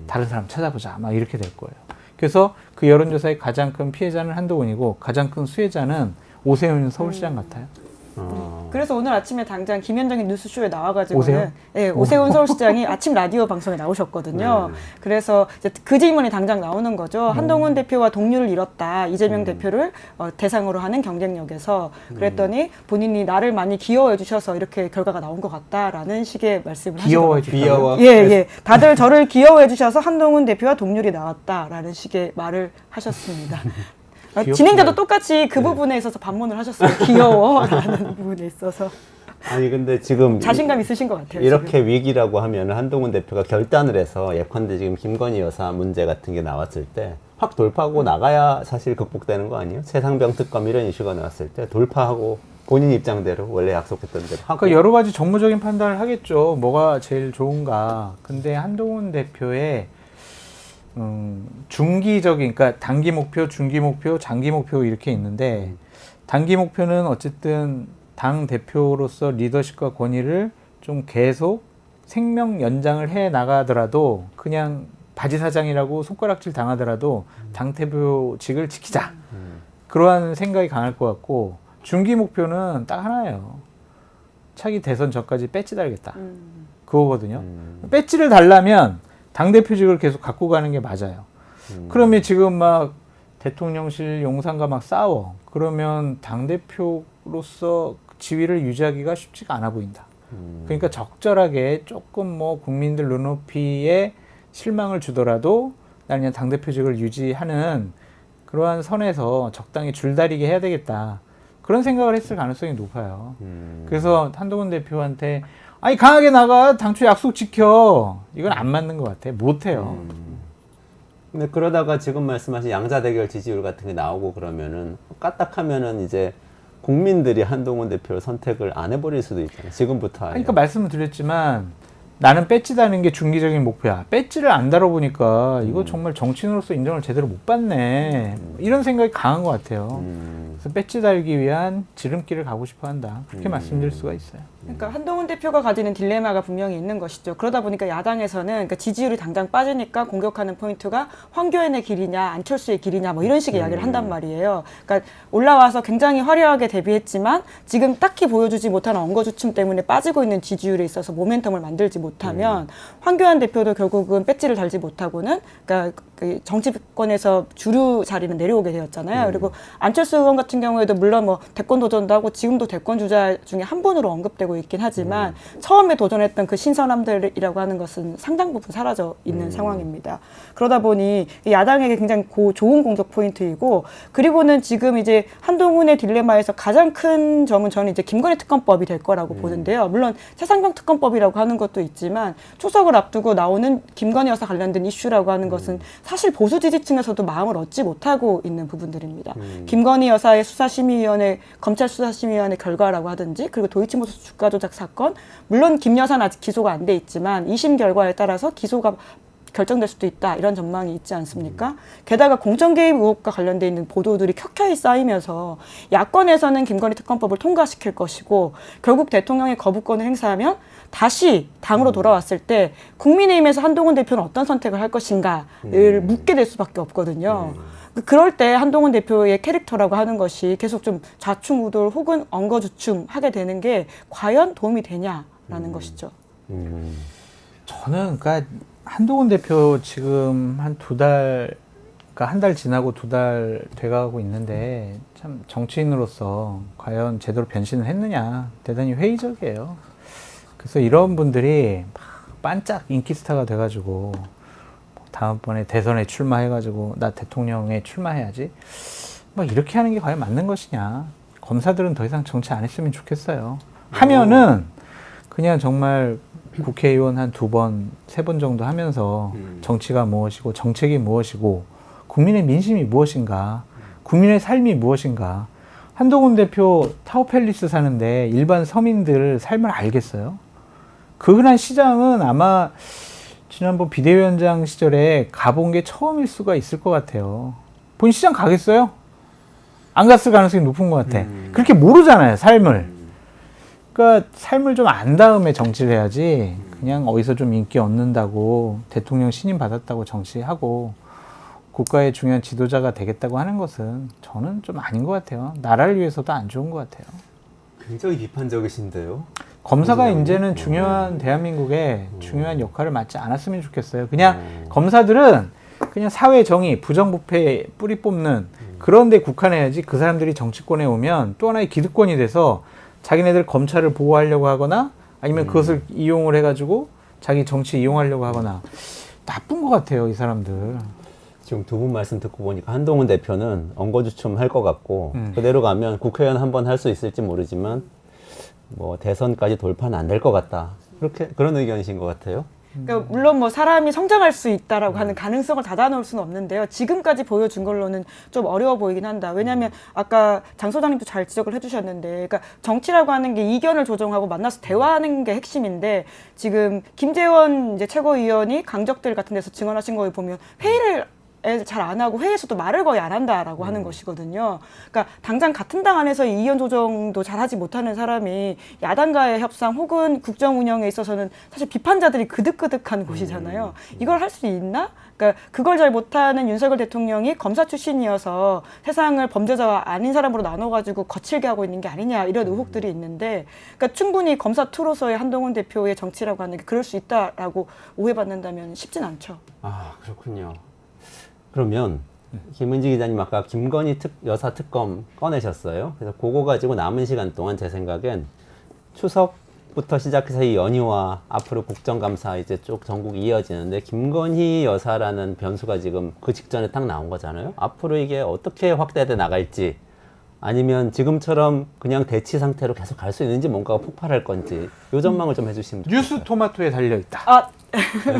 다른 사람 찾아보자 막 이렇게 될 거예요. 그래서 그 여론조사의 가장 큰 피해자는 한동훈이고 가장 큰 수혜자는 오세훈 서울시장 같아요. 그래서 오늘 아침에 당장 김현정의 뉴스쇼에 나와가지고는 오세훈? 네, 오세훈 서울시장이 아침 라디오 방송에 나오셨거든요. 그래서 이제 그 질문이 당장 나오는 거죠. 한동훈 대표와 동률을 이뤘다. 이재명 대표를 대상으로 하는 경쟁력에서 그랬더니 본인이 나를 많이 귀여워해 주셔서 이렇게 결과가 나온 것 같다라는 식의 말씀을 하시더라고요. 예. 다들 저를 귀여워해 주셔서 한동훈 대표와 동률이 나왔다라는 식의 말을 하셨습니다. 진행자도 똑같이 그 부분에 있어서 반문을 하셨어요. 귀여워라는 부분에 있어서. 아니 근데 지금 자신감 있으신 것 같아요. 이렇게 지금. 위기라고 하면 한동훈 대표가 결단을 해서 예컨대 지금 김건희 여사 문제 같은 게 나왔을 때 확 돌파하고 나가야 사실 극복되는 거 아니에요? 최상병 특검 이런 이슈가 나왔을 때 돌파하고 본인 입장대로 원래 약속했던 대로 하고. 그러니까 여러 가지 정무적인 판단을 하겠죠. 뭐가 제일 좋은가. 근데 한동훈 대표의 중기적인, 그러니까 단기 목표, 중기 목표, 장기 목표 이렇게 있는데 단기 목표는 어쨌든 당 대표로서 리더십과 권위를 좀 계속 생명 연장을 해 나가더라도 그냥 바지 사장이라고 손가락질 당하더라도 당 대표직을 지키자. 그러한 생각이 강할 것 같고 중기 목표는 딱 하나예요. 차기 대선 전까지 배지 달겠다. 그거거든요. 배지를 달라면 당대표직을 계속 갖고 가는 게 맞아요. 그러면 지금 막 대통령실 용산과 막 싸워. 그러면 당대표로서 지위를 유지하기가 쉽지가 않아 보인다. 그러니까 적절하게 조금 뭐 국민들 눈높이에 실망을 주더라도 나는 그냥 당대표직을 유지하는 그러한 선에서 적당히 줄다리게 해야 되겠다. 그런 생각을 했을 가능성이 높아요. 그래서 한동훈 대표한테 아니 강하게 나가 당초 약속 지켜 이건 안 맞는 것 같아. 못해요. 근데 그러다가 지금 말씀하신 양자 대결 지지율 같은 게 나오고 그러면은 까딱하면은 이제 국민들이 한동훈 대표를 선택을 안 해버릴 수도 있잖아요. 지금부터. 그러니까 말씀을 드렸지만 나는 배지 다는 게 중기적인 목표야. 배지를 안 달아보니까 이거 정말 정치인으로서 인정을 제대로 못 받네. 이런 생각이 강한 것 같아요. 그래서 배지 달기 위한 지름길을 가고 싶어 한다. 그렇게 말씀드릴 수가 있어요. 그러니까 한동훈 대표가 가지는 딜레마가 분명히 있는 것이죠. 그러다 보니까 야당에서는 그러니까 지지율이 당장 빠지니까 공격하는 포인트가 황교안의 길이냐 안철수의 길이냐 뭐 이런 식의 이야기를 한단 말이에요. 그러니까 올라와서 굉장히 화려하게 데뷔했지만 지금 딱히 보여주지 못하는 엉거주춤 때문에 빠지고 있는 지지율에 있어서 모멘텀을 만들지 못하면 황교안 대표도 결국은 배지를 달지 못하고는 그러니까 그 정치권에서 주류 자리는 내려오게 되었잖아요. 그리고 안철수 의원 같은 경우에도 물론 뭐 대권 도전도 하고 지금도 대권 주자 중에 한 분으로 언급되고 있긴 하지만 처음에 도전했던 그 신선함들이라고 하는 것은 상당 부분 사라져 있는 상황입니다. 그러다 보니 야당에게 굉장히 좋은 공격 포인트이고 그리고는 지금 이제 한동훈의 딜레마에서 가장 큰 점은 저는 이제 김건희 특검법이 될 거라고 보는데요. 물론 최상병 특검법이라고 하는 것도 있지만 추석을 앞두고 나오는 김건희 여사 관련된 이슈라고 하는 것은 사실 보수 지지층에서도 마음을 얻지 못하고 있는 부분들입니다. 김건희 여사의 수사심의위원회, 검찰 수사심의위원회 결과라고 하든지 그리고 도이치모터스 주가 조작 사건, 물론 김 여사는 아직 기소가 안 돼 있지만 2심 결과에 따라서 기소가 결정될 수도 있다 이런 전망이 있지 않습니까? 게다가 공천 개입 의혹과 관련돼 있는 보도들이 켜켜이 쌓이면서 야권에서는 김건희 특검법을 통과시킬 것이고 결국 대통령의 거부권을 행사하면 다시 당으로 돌아왔을 때 국민의힘에서 한동훈 대표는 어떤 선택을 할 것인가를 묻게 될 수밖에 없거든요. 그럴 때 한동훈 대표의 캐릭터라고 하는 것이 계속 좀 좌충우돌 혹은 엉거주춤하게 되는 게 과연 도움이 되냐라는 것이죠. 저는 그러니까 한동훈 대표 지금 한 두 달, 그러니까 한 달 지나고 두 달 돼가고 있는데 참 정치인으로서 과연 제대로 변신을 했느냐 대단히 회의적이에요. 그래서 이런 분들이 막 반짝 인기 스타가 돼가지고 다음번에 대선에 출마해가지고 나 대통령에 출마해야지. 막 이렇게 하는 게 과연 맞는 것이냐. 검사들은 더 이상 정치 안 했으면 좋겠어요. 하면은 그냥 정말 국회의원 한 2번, 3번 정도 하면서 정치가 무엇이고 정책이 무엇이고 국민의 민심이 무엇인가, 국민의 삶이 무엇인가. 한동훈 대표 타워팰리스 사는데 일반 서민들 삶을 알겠어요? 그 흔한 시장은 아마 지난번 비대위원장 시절에 가본 게 처음일 수가 있을 것 같아요. 본 시장 가겠어요? 안 갔을 가능성이 높은 것 같아. 그렇게 모르잖아요, 삶을. 그러니까 삶을 좀 안 다음에 정치를 해야지 그냥 어디서 좀 인기 얻는다고 대통령 신임 받았다고 정치하고 국가의 중요한 지도자가 되겠다고 하는 것은 저는 좀 아닌 것 같아요. 나라를 위해서도 안 좋은 것 같아요. 굉장히 비판적이신데요. 검사가 이제는 중요한 대한민국에 중요한 역할을 맡지 않았으면 좋겠어요. 그냥 검사들은 그냥 사회 정의, 부정부패 뿌리 뽑는 그런 데 국한해야지 그 사람들이 정치권에 오면 또 하나의 기득권이 돼서 자기네들 검찰을 보호하려고 하거나 아니면 그것을 이용을 해가지고 자기 정치 이용하려고 하거나 나쁜 것 같아요, 이 사람들. 지금 두 분 말씀 듣고 보니까 한동훈 대표는 엉거주춤 할 것 같고 그대로 가면 국회의원 한 번 할 수 있을지 모르지만 뭐 대선까지 돌파는 안 될 것 같다. 그런 의견이신 것 같아요. 그러니까 물론 뭐 사람이 성장할 수 있다라고 하는 가능성을 닫아놓을 수는 없는데요. 지금까지 보여준 걸로는 좀 어려워 보이긴 한다. 왜냐하면 아까 장 소장님도 잘 지적을 해주셨는데, 그러니까 정치라고 하는 게 이견을 조정하고 만나서 대화하는 게 핵심인데 지금 김재원 이제 최고위원이 강적들 같은 데서 증언하신 거에 보면 회의를 잘 안 하고 회의에서도 말을 거의 안 한다라고 하는 것이거든요. 그러니까 당장 같은 당 안에서 이견 조정도 잘 하지 못하는 사람이 야당과의 협상 혹은 국정 운영에 있어서는 사실 비판자들이 그득그득한 곳이잖아요. 이걸 할 수 있나? 그러니까 그걸 잘 못하는 윤석열 대통령이 검사 출신이어서 세상을 범죄자와 아닌 사람으로 나눠가지고 거칠게 하고 있는 게 아니냐 이런 의혹들이 있는데, 그러니까 충분히 검사 투로서의 한동훈 대표의 정치라고 하는 게 그럴 수 있다라고 오해받는다면 쉽진 않죠. 아, 그렇군요. 그러면 김은지 기자님 아까 김건희 여사 특검 꺼내셨어요. 그래서 그거 가지고 남은 시간 동안 제 생각엔 추석부터 시작해서 이 연휴와 앞으로 국정감사 이제 쭉 전국 이어지는데 김건희 여사라는 변수가 지금 그 직전에 딱 나온 거잖아요. 앞으로 이게 어떻게 확대돼 나갈지 아니면 지금처럼 그냥 대치 상태로 계속 갈 수 있는지 뭔가가 폭발할 건지 요 전망을 좀 해주시면 좋겠어요. 뉴스 토마토에 달려있다. 아,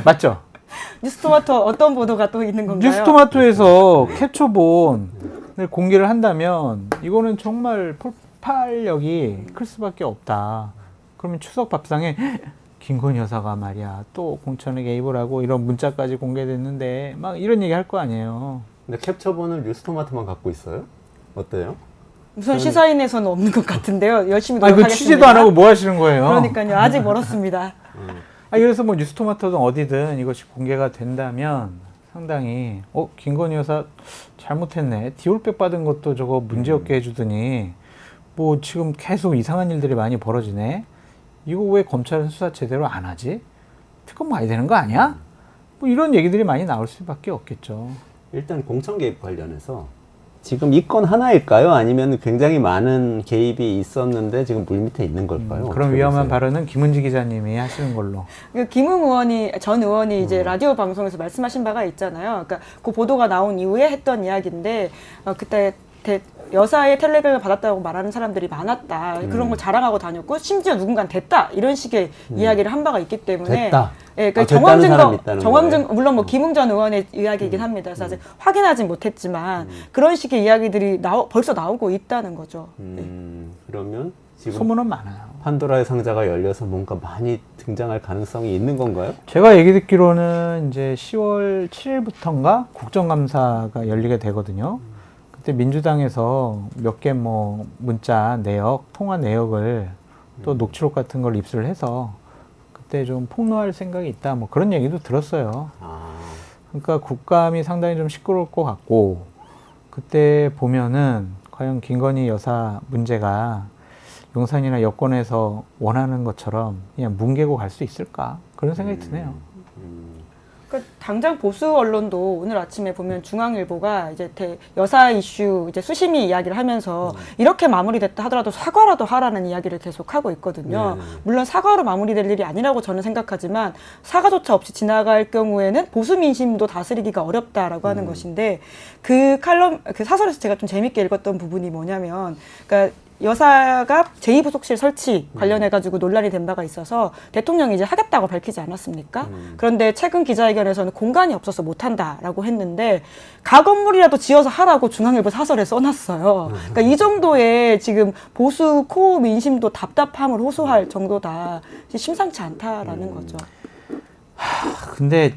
맞죠? 뉴스토마토 어떤 보도가 또 있는 건가요? 뉴스토마토에서 캡처본을 공개를 한다면 이거는 정말 폭발력이 클 수밖에 없다. 그러면 추석 밥상에 김건희 여사가 말이야 또 공천에 개입을 하고 이런 문자까지 공개됐는데 막 이런 얘기 할 거 아니에요. 근데 캡처본을 뉴스토마토만 갖고 있어요? 어때요? 우선 시사인에서는 없는 것 같은데요. 열심히 아니 그 노력하겠습니다. 취재도 안 하고 뭐 하시는 거예요? 그러니까요. 아직 멀었습니다. 그래서 뭐 뉴스토마토든 어디든 이것이 공개가 된다면 상당히 김건희 여사 잘못했네. 디올백 받은 것도 저거 문제없게 해주더니 뭐 지금 계속 이상한 일들이 많이 벌어지네. 이거 왜 검찰은 수사 제대로 안 하지? 특검 가야 되는 거 아니야? 뭐 이런 얘기들이 많이 나올 수밖에 없겠죠. 일단 공천 개입 관련해서 지금 이 건 하나일까요? 아니면 굉장히 많은 개입이 있었는데 지금 물밑에 있는 걸까요? 그런 위험한 발언은 김은지 기자님이 하시는 걸로. 전 의원이 이제 라디오 방송에서 말씀하신 바가 있잖아요. 그러니까 그 보도가 나온 이후에 했던 이야기인데 그때 여사의 텔레그램을 받았다고 말하는 사람들이 많았다. 그런 걸 자랑하고 다녔고 심지어 누군가는 됐다. 이런 식의 이야기를 한 바가 있기 때문에 됐다. 예, 그러니까 정황 증거 물론 뭐 김웅 전 의원의 이야기이긴 합니다. 그래서 아직 확인하진 못했지만 그런 식의 이야기들이 벌써 나오고 있다는 거죠. 그러면 지금 소문은 많아요. 판도라의 상자가 열려서 뭔가 많이 등장할 가능성이 있는 건가요? 제가 얘기 듣기로는 이제 10월 7일부터인가 국정감사가 열리게 되거든요. 그때 민주당에서 몇 개 뭐 문자 내역, 통화 내역을 또 녹취록 같은 걸 입수를 해서 그때 좀 폭로할 생각이 있다. 뭐 그런 얘기도 들었어요. 그러니까 국감이 상당히 좀 시끄러울 것 같고 그때 보면은 과연 김건희 여사 문제가 용산이나 여권에서 원하는 것처럼 그냥 뭉개고 갈 수 있을까? 그런 생각이 드네요. 그러니까 당장 보수 언론도 오늘 아침에 보면 중앙일보가 이제 여사 이슈 이제 수심이 이야기를 하면서 이렇게 마무리됐다 하더라도 사과라도 하라는 이야기를 계속 하고 있거든요. 물론 사과로 마무리될 일이 아니라고 저는 생각하지만 사과조차 없이 지나갈 경우에는 보수 민심도 다스리기가 어렵다라고 하는 것인데 그 사설에서 제가 좀 재밌게 읽었던 부분이 뭐냐면, 그러니까 여사가 제2부속실 설치 관련해가지고 논란이 된 바가 있어서 대통령이 이제 하겠다고 밝히지 않았습니까? 그런데 최근 기자회견에서는 공간이 없어서 못한다라고 했는데 가건물이라도 지어서 하라고 중앙일보 사설에 써놨어요. 그러니까 이 정도의 지금 보수 코어 민심도 답답함을 호소할 정도다. 심상치 않다라는 거죠. 근데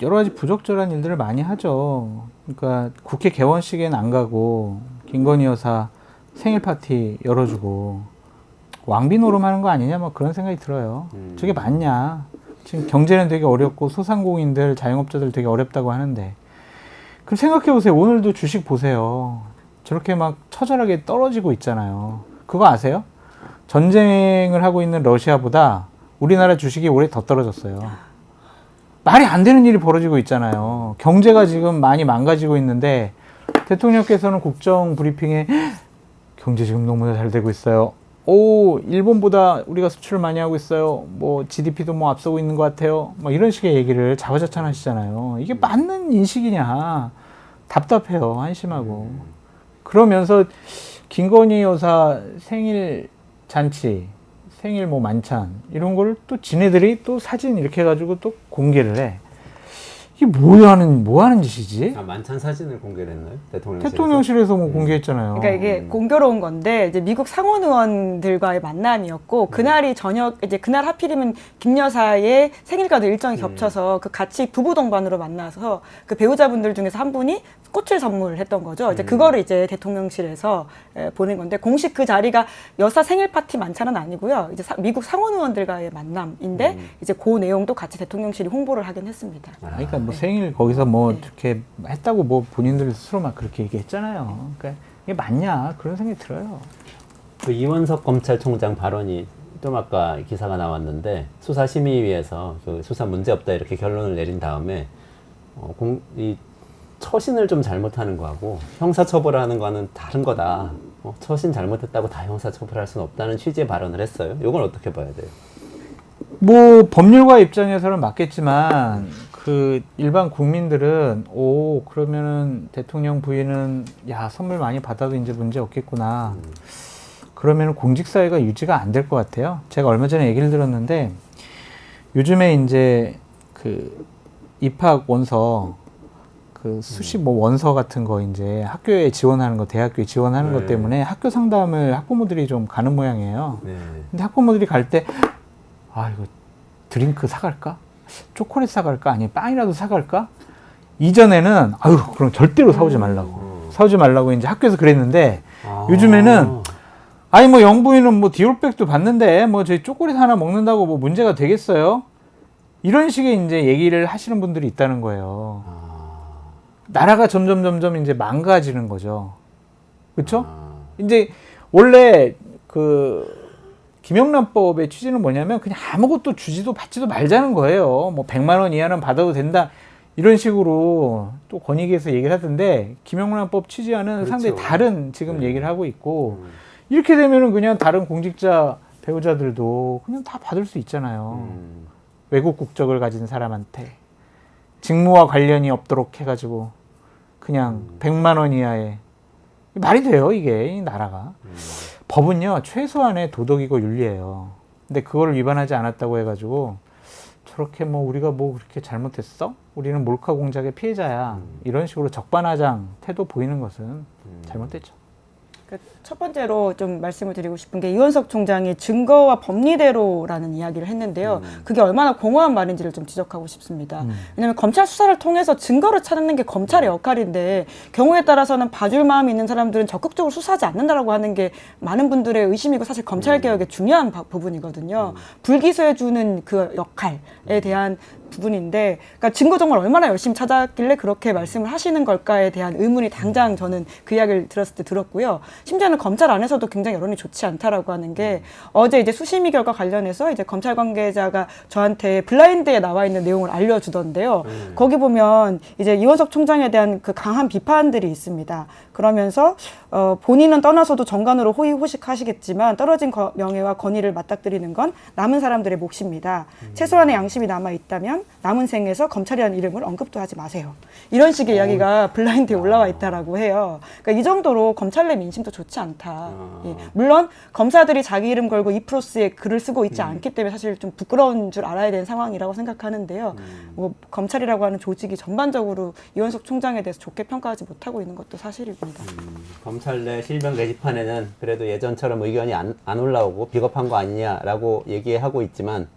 여러 가지 부적절한 일들을 많이 하죠. 그러니까 국회 개원식에는 안 가고 김건희 여사 생일 파티 열어주고 왕비 노름하는 거 아니냐 뭐 그런 생각이 들어요. 저게 맞냐? 지금 경제는 되게 어렵고 소상공인들, 자영업자들 되게 어렵다고 하는데, 그럼 생각해 보세요. 오늘도 주식 보세요. 저렇게 막 처절하게 떨어지고 있잖아요. 그거 아세요? 전쟁을 하고 있는 러시아보다 우리나라 주식이 올해 더 떨어졌어요. 말이 안 되는 일이 벌어지고 있잖아요. 경제가 지금 많이 망가지고 있는데 대통령께서는 국정 브리핑에 경제 지금 너무나 잘 되고 있어요. 오, 일본보다 우리가 수출을 많이 하고 있어요. 뭐 GDP도 뭐 앞서고 있는 것 같아요. 뭐 이런 식의 얘기를 자화자찬하시잖아요. 이게 맞는 인식이냐? 답답해요. 한심하고. 그러면서 김건희 여사 생일 잔치, 생일 뭐 만찬 이런 걸 또 지네들이 또 사진 이렇게 해가지고 또 공개를 해. 이게 뭐 하는 짓이지? 만찬 사진을 공개를 했나요? 대통령실에서 뭐 공개했잖아요. 그러니까 이게 공교로운 건데 이제 미국 상원 의원들과의 만남이었고 그날이 그날 하필이면 김 여사의 생일과도 일정이 겹쳐서 그 같이 부부 동반으로 만나서 그 배우자분들 중에서 한 분이 꽃을 선물했던 거죠. 이제 그거를 이제 대통령실에서 보낸 건데 공식 그 자리가 여사 생일 파티 만찬은 아니고요. 이제 미국 상원 의원들과의 만남인데 이제 그 내용도 같이 대통령실이 홍보를 하긴 했습니다. 그러니까 뭐 생일 거기서 뭐 이렇게 했다고 뭐 본인들 스스로 막 그렇게 얘기했잖아요. 그러니까 이게 맞냐 그런 생각이 들어요. 그 이원석 검찰총장 발언이 좀 아까 기사가 나왔는데 수사심의위에서 그 수사 문제 없다 이렇게 결론을 내린 다음에 이 처신을 좀 잘못하는 거하고 형사처벌하는 거는 다른 거다. 처신 잘못했다고 다 형사처벌할 수는 없다는 취지의 발언을 했어요. 이건 어떻게 봐야 돼요? 뭐 법률가 입장에서는 맞겠지만 그 일반 국민들은 그러면은 대통령 부인은 선물 많이 받아도 이제 문제 없겠구나. 그러면은 공직사회가 유지가 안 될 것 같아요. 제가 얼마 전에 얘기를 들었는데 요즘에 이제 그 입학 원서 그 수시 뭐 원서 같은 거 이제 학교에 지원하는 거, 대학교에 지원하는 것 때문에 학교 상담을 학부모들이 좀 가는 모양이에요. 근데 학부모들이 갈 때 이거 드링크 사갈까? 초콜릿 사갈까? 아니면 빵이라도 사갈까? 이전에는 그럼 절대로 사오지 말라고 이제 학교에서 그랬는데 요즘에는 뭐 영부인은 뭐 디올백도 받는데 뭐 저희 초콜릿 하나 먹는다고 뭐 문제가 되겠어요? 이런 식의 이제 얘기를 하시는 분들이 있다는 거예요. 나라가 점점 이제 망가지는 거죠. 그렇죠? 이제 원래 그 김영란법의 취지는 뭐냐면 그냥 아무것도 주지도 받지도 말자는 거예요. 뭐 100만 원 이하는 받아도 된다. 이런 식으로 또 권익위에서 얘기를 하던데 김영란법 취지와는 상당히 다른 지금 얘기를 하고 있고 이렇게 되면은 그냥 다른 공직자 배우자들도 그냥 다 받을 수 있잖아요. 외국 국적을 가진 사람한테 직무와 관련이 없도록 해가지고 그냥 100만 원 이하에 말이 돼요 이게 이 나라가. 법은요 최소한의 도덕이고 윤리예요. 근데 그거를 위반하지 않았다고 해가지고 저렇게 뭐 우리가 뭐 그렇게 잘못했어? 우리는 몰카 공작의 피해자야. 이런 식으로 적반하장 태도 보이는 것은 잘못됐죠. 첫 번째로 좀 말씀을 드리고 싶은 게 이원석 총장이 증거와 법리대로라는 이야기를 했는데요. 그게 얼마나 공허한 말인지를 좀 지적하고 싶습니다. 왜냐하면 검찰 수사를 통해서 증거를 찾는 게 검찰의 역할인데 경우에 따라서는 봐줄 마음이 있는 사람들은 적극적으로 수사하지 않는다라고 하는 게 많은 분들의 의심이고 사실 검찰개혁의 중요한 부분이거든요. 불기소해주는 그 역할에 대한 부분인데, 그러니까 증거 정말 얼마나 열심히 찾았길래 그렇게 말씀을 하시는 걸까에 대한 의문이 당장 저는 그 이야기를 들었을 때 들었고요. 심지어는 검찰 안에서도 굉장히 여론이 좋지 않다라고 하는 게 어제 이제 수심위 결과 관련해서 이제 검찰 관계자가 저한테 블라인드에 나와 있는 내용을 알려주던데요. 거기 보면 이제 이원석 총장에 대한 그 강한 비판들이 있습니다. 그러면서 본인은 떠나서도 정관으로 호의호식하시겠지만 떨어진 명예와 권위를 맞닥뜨리는 건 남은 사람들의 몫입니다. 최소한의 양심이 남아 있다면 남은 생에서 검찰이라는 이름을 언급도 하지 마세요. 이런 식의 이야기가 블라인드에 올라와 있다라고 해요. 그러니까 이 정도로 검찰 내 민심도 좋지 않다. 예. 물론 검사들이 자기 이름 걸고 이프로스에 글을 쓰고 있지 않기 때문에 사실 좀 부끄러운 줄 알아야 되는 상황이라고 생각하는데요. 뭐 검찰이라고 하는 조직이 전반적으로 이원석 총장에 대해서 좋게 평가하지 못하고 있는 것도 사실입니다. 검찰 내 실명 게시판에는 그래도 예전처럼 의견이 안 올라오고 비겁한 거 아니냐라고 얘기하고 있지만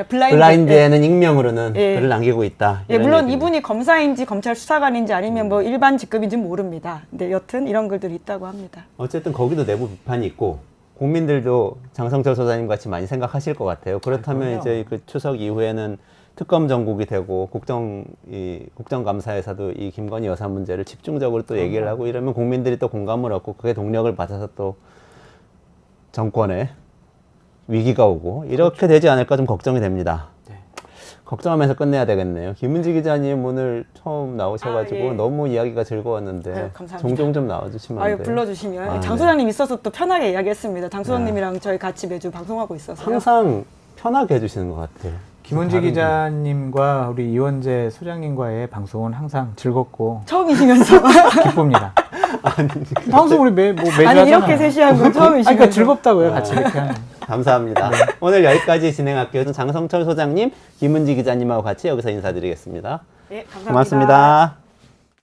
블라인드에는 익명으로는 예. 글을 남기고 있다. 예, 물론 이분이 검사인지 검찰 수사관인지 아니면 뭐 일반 직급인지는 모릅니다. 근데 여튼 이런 글들이 있다고 합니다. 어쨌든 거기도 내부 비판이 있고 국민들도 장성철 소장님 같이 많이 생각하실 것 같아요. 그렇다면 이제 그 추석 이후에는 특검 전국이 되고 국정감사에서도 이 김건희 여사 문제를 집중적으로 또 얘기를 하고 이러면 국민들이 또 공감을 얻고 그게 동력을 받아서 또 정권에 위기가 오고 이렇게 되지 않을까 좀 걱정이 됩니다. 네. 걱정하면서 끝내야 되겠네요. 김은지 기자님 오늘 처음 나오셔가지고 예. 너무 이야기가 즐거웠는데 아유, 감사합니다. 종종 좀 나와주시면 안 아유, 돼요? 불러주시면 장 네. 소장님 있어서 또 편하게 이야기했습니다. 장 소장님이랑 저희 같이 매주 방송하고 있어서 항상 편하게 해주시는 것 같아요. 김은지 기자님과 우리 이원재 소장님과의 방송은 항상 즐겁고 처음이시면서 기쁩니다. 방송 우리 매주 아니 하잖아요. 이렇게 세시한 건 아니, 처음이시면서 그러니까 즐겁다고요, 같이 이렇게 하는. 감사합니다. 오늘 여기까지 진행할게요. 장성철 소장님, 김은지 기자님하고 같이 여기서 인사드리겠습니다. 예, 감사합니다. 고맙습니다.